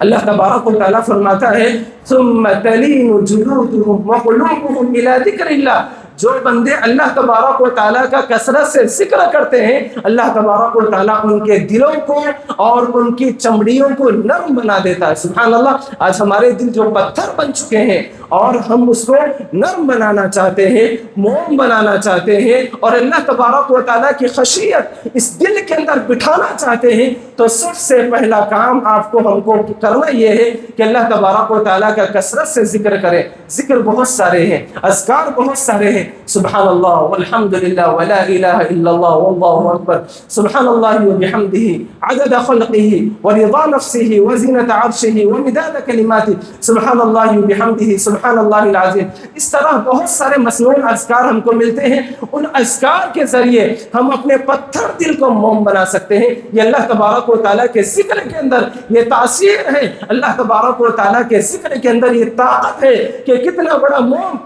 اللہ تبارک و تعالیٰ فرماتا ہے ثم تلین جلودهم وقلوبهم الى ذکر اللہ۔ جو بندے اللہ تبارک و تعالیٰ کا کثرت سے ذکر کرتے ہیں، اللہ تبارک و تعالیٰ ان کے دلوں کو اور ان کی چمڑیوں کو نرم بنا دیتا ہے۔ سبحان اللہ، آج ہمارے دل جو پتھر بن چکے ہیں اور ہم اس کو نرم بنانا چاہتے ہیں، موم بنانا چاہتے ہیں اور اللہ تبارک و تعالیٰ کی خشیت اس دل کے اندر بٹھانا چاہتے ہیں، تو سب سے پہلا کام آپ کو ہم کو کرنا یہ ہے کہ اللہ تبارک و تعالیٰ کا کثرت سے ذکر کریں۔ ذکر بہت سارے ہیں، اذکار بہت سارے ہیں، سبحان اللہ والحمد للہ ولا الہ الا اللہ واللہ اکبر، سبحان اللہ وبحمدہ عدد خلقہ ورضا نفسہ وزنۃ عرشہ ومداد کلماتہ، سبحان اللہ وبحمدہ سبحان اللہ العظیم۔ اس طرح بہت سارے مسنون اذکار ہم کو ملتے ہیں، ان اذکار کے ذریعے ہم اپنے پتھر دل کو موم بنا سکتے ہیں۔ یہ اللہ تبارک و تعالیٰ کے ذکر کے اندر یہ تاثیر ہے، اللہ تبارک و تعالیٰ کے ذکر کے اندر یہ طاقت ہے کہ کتنا بڑا موم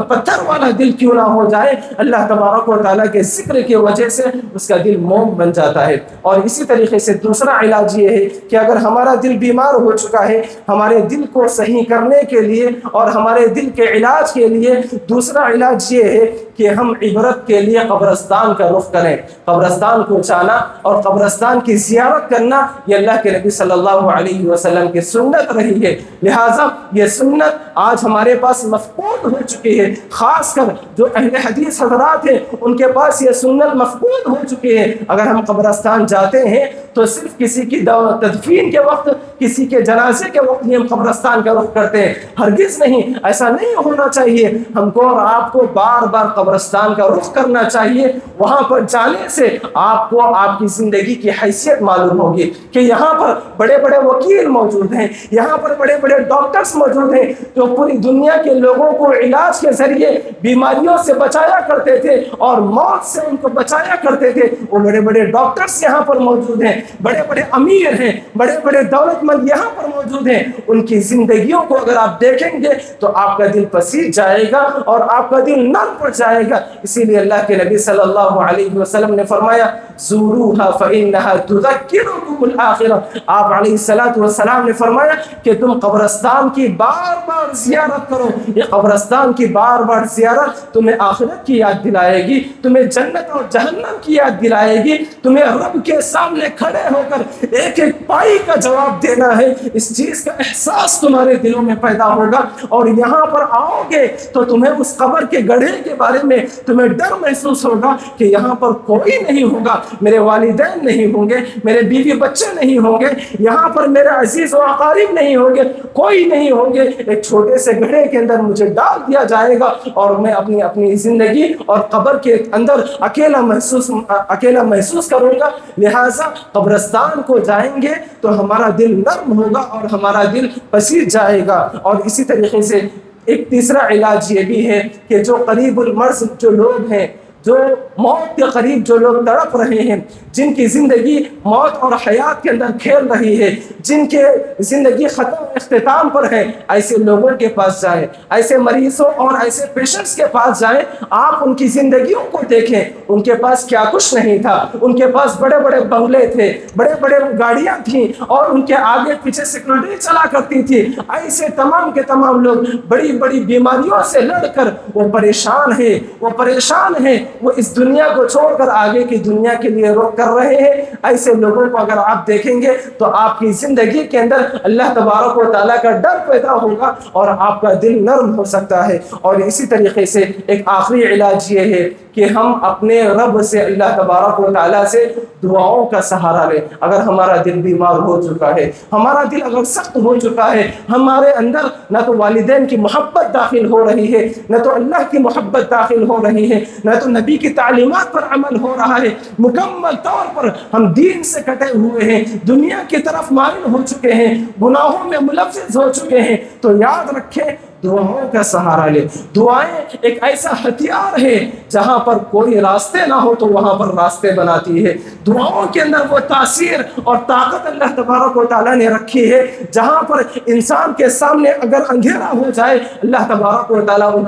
پتھر والا دل کیوں نہ ہو جائے، اللہ تبارک و تعالیٰ کے ذکر کی وجہ سے اس کا دل موم بن جاتا ہے۔ اور اسی طریقے سے دوسرا علاج یہ ہے کہ اگر ہمارا دل بیمار ہو چکا ہے، ہمارے دل کو صحیح کرنے کے لیے اور ہمارے دل کے علاج کے لیے دوسرا علاج یہ ہے کہ ہم عبرت کے لیے قبرستان کا رخ کریں، قبرستان کو جانا اور قبرستان کی زیارت کرنا یہ اللہ کے نبی صلی اللہ علیہ وسلم کی سنت رہی ہے۔ لہٰذا یہ سنت آج ہمارے پاس مفقود ہو چکی ہے، خاص کر جو اہل حدیث حضرات ہیں ان کے پاس یہ سنت مفقود ہو چکی ہے۔ اگر ہم قبرستان جاتے ہیں تو صرف کسی کی تدفین کے وقت، کسی کے جنازے کے وقت ہی ہم قبرستان کا رخ کرتے ہیں، ہرگز نہیں، ایسا نہیں ہونا چاہیے۔ ہم کو اور آپ کو بار بار قبرستان کا رخ کرنا چاہیے۔ وہاں پر جانے سے آپ کو آپ کی زندگی کی حیثیت معلوم ہوگی کہ یہاں پر بڑے بڑے وکیل موجود ہیں، یہاں پر بڑے بڑے ڈاکٹرز موجود ہیں جو پوری دنیا کے لوگوں کو علاج کے ذریعے بیماریوں سے بچایا کرتے تھے اور موت سے ان کو بچایا کرتے تھے۔ وہ بڑے بڑے ڈاکٹرز یہاں پر موجود ہیں، بڑے بڑے امیر ہیں، بڑے بڑے دولت مند یہاں پر موجود ہیں۔ ان کی زندگیوں کو اگر آپ دیکھیں گے تو آپ کا دل پسیج جائے گا اور آپ کا دل نرم پڑ جائے گا۔ اسی لیے اللہ کے نبی صلی اللہ علیہ وسلم نے فرمایا زوروها فإنها تذکرکم الآخرہ۔ آپ علیہ السلام نے فرمایا کہ تم قبرستان کی بار بار زیارت کرو، یہ قبرستان کی بار بار زیارت تمہیں آخرت کی یاد دلائے گی، تمہیں جنت اور جہنم کی یاد دلائے گی، تمہیں رب کے سامنے کھڑے ہو کر ایک ایک پائی کا جواب دینا ہے، اس چیز کا احساس تمہارے دلوں میں پیدا ہوگا۔ اور یہاں پر آؤ گے تو تمہیں اس قبر کے گڑھے کے بارے میں تمہیں ڈر محسوس ہوگا کہ یہاں پر کوئی نہیں ہوگا، میرے والدین نہیں ہوں گے، میرے بیوی بچے نہیں ہوں گے، یہاں پر میرے عزیز و اقارب نہیں ہوں گے، کوئی نہیں ہوں گے۔ ایک چھوٹے سے گڑھے کے اندر مجھے ڈال دیا جائے گا اور میں اپنی زندگی اور قبر کے اندر اکیلا محسوس کروں گا۔ لہٰذا قبرستان کو جائیں گے تو ہمارا دل نرم ہوگا اور ہمارا دل پسیج جائے گا۔ اور اسی طریقے سے ایک تیسرا علاج یہ بھی ہے کہ جو قریب المرض جو لوگ ہیں، جو موت کے قریب جو لوگ تڑپ رہے ہیں، جن کی زندگی موت اور حیات کے اندر کھیل رہی ہے، جن کے زندگی ختم اختتام پر ہے، ایسے لوگوں کے پاس جائیں، ایسے مریضوں اور ایسے پیشنٹس کے پاس جائیں۔ آپ ان کی زندگیوں کو دیکھیں، ان کے پاس کیا کچھ نہیں تھا، ان کے پاس بڑے بڑے بنگلے تھے، بڑے بڑے گاڑیاں تھیں اور ان کے آگے پیچھے سیکورٹی چلا کرتی تھی۔ ایسے تمام کے تمام لوگ بڑی بڑی بیماریوں سے لڑ کر وہ پریشان ہیں، وہ اس دنیا کو چھوڑ کر آگے کی دنیا کے لیے رخ کر رہے ہیں۔ ایسے لوگوں کو اگر آپ دیکھیں گے تو آپ کی زندگی کے اندر اللہ تبارک و تعالیٰ کا ڈر پیدا ہوگا اور آپ کا دل نرم ہو سکتا ہے۔ اور اسی طریقے سے ایک آخری علاج یہ ہے کہ ہم اپنے رب سے، اللہ تبارک و تعالیٰ سے دعاؤں کا سہارا لیں۔ اگر ہمارا دل بیمار ہو چکا ہے، ہمارا دل اگر سخت ہو چکا ہے، ہمارے اندر نہ تو والدین کی محبت داخل ہو رہی ہے، نہ تو اللہ کی محبت داخل ہو رہی ہے، نہ تو نبی کی تعلیمات پر عمل ہو رہا ہے، مکمل طور پر ہم دین سے کٹے ہوئے ہیں، دنیا کی طرف مائل ہو چکے ہیں، گناہوں میں ملوث ہو چکے ہیں، تو یاد رکھیں دعاؤں کا سہارا لے۔ دعائیں ایک ایسا ہتھیار ہے جہاں پر کوئی راستے نہ ہو تو وہاں پر راستے بناتی ہے۔ دعاؤں کے اندر وہ تاثیر اور طاقت اللہ تبارک و تعالیٰ نے رکھی ہے، جہاں پر انسان کے سامنے اگر اندھیرا ہو جائے، اللہ تبارک و تعالیٰ ان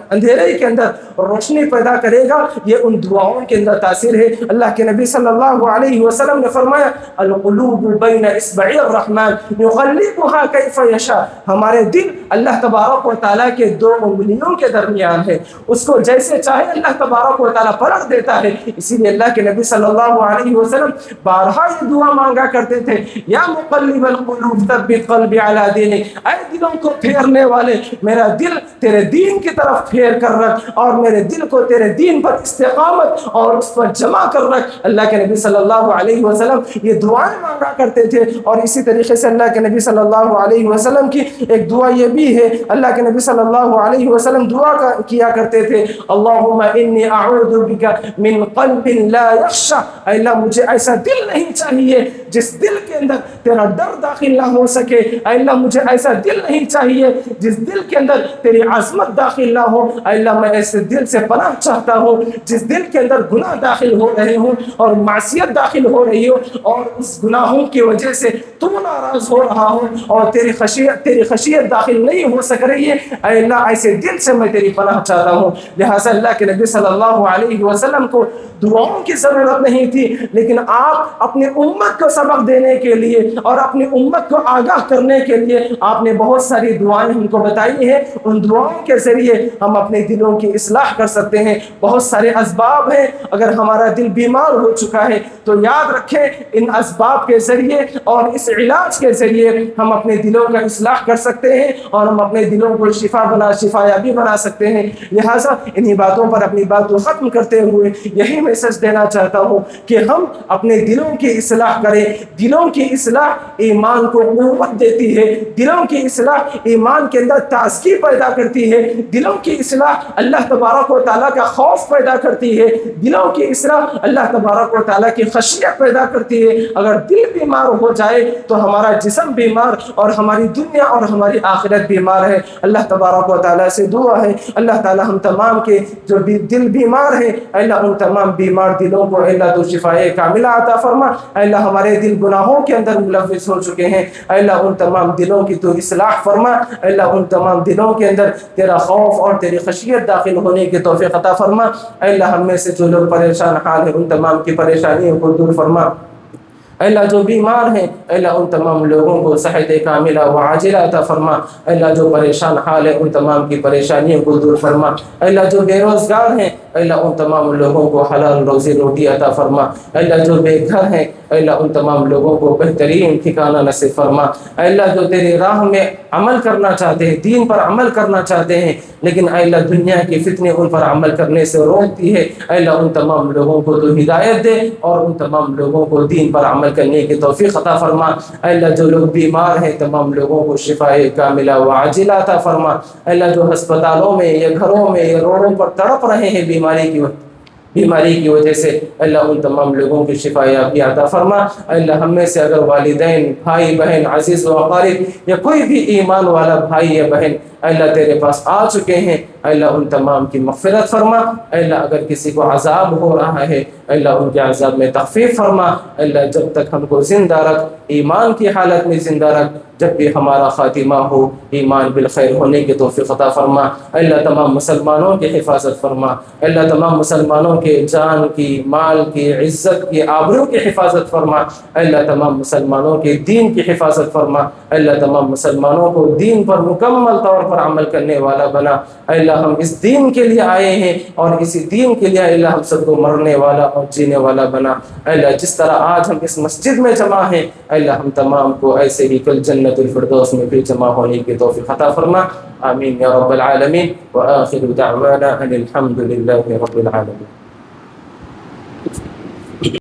اندھیرے کے اندر روشنی پیدا کرے گا۔ یہ ان دعاؤں کے اندر تاثیر ہے۔ اللہ کے نبی صلی اللہ علیہ وسلم نے فرمایا القلوب بین اصبع الرحمن یقلبها کیف یشاء۔ ہمارے دل اللہ تبارک و تعالیٰ کے دو انگلیوں کے درمیان ہے، اس کو جیسے چاہے اللہ تبارک و تعالیٰ پلٹ دیتا ہے۔ اسی لیے اللہ کے نبی صلی اللہ علیہ وسلم بارہا یہ دعا مانگا کرتے تھے، یا مقلب القلوب ثبت قلبی علی دینک، اے دلوں کو پھیرنے والے میرا دل تیرے دین کی طرف پھیر کر رکھ اور میرے دل کو تیرے دین پر استقامت اور اس پر جمع کر رکھ۔ اللہ کے نبی صلی اللہ علیہ وسلم یہ دعائیں مانگا کرتے تھے۔ اور اسی طریقے سے اللہ کے نبی صلی اللہ علیہ وسلم کی ایک دعا یہ بھی ہے، اللہ کے نبی صلی اللہ علیہ وسلم دعا کیا کرتے تھے، اللہم انی اعوذ بک من قلب لا یخشع، اے اللہ مجھے ایسا دل نہیں چاہیے جس دل کے اندر تیرا ڈر داخل نہ ہو سکے، اے اللہ مجھے ایسا دل نہیں چاہیے جس دل کے اندر تیری عظمت داخل نہ ہو، اے اللہ میں ایسے دل سے پناہ چاہتا ہوں جس دل کے اندر گناہ داخل ہو رہے ہوں اور معصیت داخل ہو رہی ہو اور اس گناہوں کی وجہ سے تو ناراض ہو رہا ہو اور تیری خشیت داخل نہیں ہو سک رہی ہے، اے اللہ ایسے دل سے میں تیری پناہ چاہتا ہوں۔ لہٰذا اللہ کے نبی صلی اللہ علیہ وسلم کو دعاؤں کی ضرورت نہیں تھی، لیکن آپ اپنی امت کو سبق دینے کے لیے اور اپنی امت کو آگاہ کرنے کے لیے آپ نے بہت ساری دعائیں ہم کو بتائی ہیں، ان دعاؤں کے ذریعے ہم اپنے دلوں کی اصلاح کر سکتے ہیں۔ بہت سارے اسباب ہیں، اگر ہمارا دل بیمار ہو چکا ہے تو یاد رکھیں ان اسباب کے ذریعے اور اس علاج کے ذریعے ہم اپنے دلوں کا اصلاح کر سکتے ہیں اور ہم اپنے دلوں کو شفایابی بنا سکتے ہیں۔ لہٰذا انہی باتوں پر اپنی بات کو ختم کرتے ہوئے یہی میسج دینا چاہتا ہوں کہ ہم اپنے دلوں کی اصلاح کریں۔ دلوں کی اصلاح ایمان کو قوت دیتی ہے، دلوں کی اصلاح ایمان کے اندر تازگی پیدا کرتی ہے، دلوں کی اصلاح اللہ تبارک و تعالیٰ کا خوف پیدا کرتی ہے، دلوں کی اصلاح اللہ تبارک و تعالیٰ کی خشیت پیدا کرتی ہے۔ اگر دل بیمار ہو جائے تو ہمارا جسم بیمار اور ہماری دنیا اور ہماری آخرت بیمار ہے۔ اللہ تبارک و تعالیٰ سے دعا ہے اللہ تعالیٰ ہم تمام کے جو بھی دل بیمار ہیں اللہ ان تمام بیمار دلوں کو اللہ تو شفائے کاملہ عطا فرما۔ اللہ ہمارے دل گناہوں کے اندر ملوث ہو چکے ہیں، اللہ ان تمام دلوں کی تو اصلاح فرما، اللہ ان تمام دلوں کے اندر تیرا خوف اور تیری خشیت داخل ہونے کی توفیق عطا فرما۔ اللہ ہم میں سے جو لوگ پریشان حال ہیں ان تمام کی پریشانیوں کو دور فرما۔ اللہ جو بیمار ہیں اللہ ان تمام لوگوں کو صحت کاملہ و عاجلہ عطا فرما۔ اللہ جو پریشان حال ہے ان تمام کی پریشانیوں کو دور فرما۔ اللہ جو بے روزگار ہیں اللہ ان تمام لوگوں کو حلال روزی روٹی عطا فرما۔ اللہ جو بے گھر ہیں اللہ ان تمام لوگوں کو بہترین ٹھکانہ نصیب فرما۔ اللہ جو تیری راہ میں عمل کرنا چاہتے ہیں، دین پر عمل کرنا چاہتے ہیں، لیکن اللہ دنیا کی فتنے ان پر عمل کرنے سے روکتی ہے، اللہ ان تمام لوگوں کو تو ہدایت دے اور ان تمام لوگوں کو دین پر عمل کرنے کی توفیق عطا فرما۔ اللہ جو لوگ بیمار ہیں تمام لوگوں کو شفائے کاملہ و عاجلہ عطا فرما۔ اللہ جو ہسپتالوں میں یا گھروں میں یا روڈوں پر تڑپ رہے ہیں بیماری کی وجہ سے اللہ ان تمام لوگوں کی شفایابی عطا فرما۔ اللہ ہم میں سے اگر والدین، بھائی بہن، عزیز و اقارب یا کوئی بھی ایمان والا بھائی یا بہن اللہ تیرے پاس آ چکے ہیں اللہ ان تمام کی مغفرت فرما۔ اللہ اگر کسی کو عذاب ہو رہا ہے اللہ ان کے عذاب میں تخفیف فرما۔ اللہ جب تک ہم کو زندہ رکھ، ایمان کی حالت میں زندہ رکھ، جب بھی ہمارا خاتمہ ہو ایمان بالخیر ہونے کی توفیق عطا فرما۔ اللہ تمام مسلمانوں کی حفاظت فرما۔ اللہ تمام مسلمانوں کے جان کی، مال کی، عزت کی، آبرو کی حفاظت فرما۔ اللہ تمام مسلمانوں کے دین کی حفاظت فرما۔ اللہ تمام مسلمانوں کو دین پر مکمل طور پر عمل کرنے والا بنا۔ اللہ ہم اس دین کے لیے آئے ہیں اور اسی دین کے لیے اللہ ہم سب کو مرنے والا اور جینے والا بنا۔ اللہ جس طرح آج ہم اس مسجد میں جمع ہیں اللہ ہم تمام کو ایسے ہی کل جنت الفردوس میں بھی جمع ہونے کی توفیق عطا فرما۔ آمین یا رب العالمین۔ وآخر دعوانا ان الحمد للہ رب العالمین۔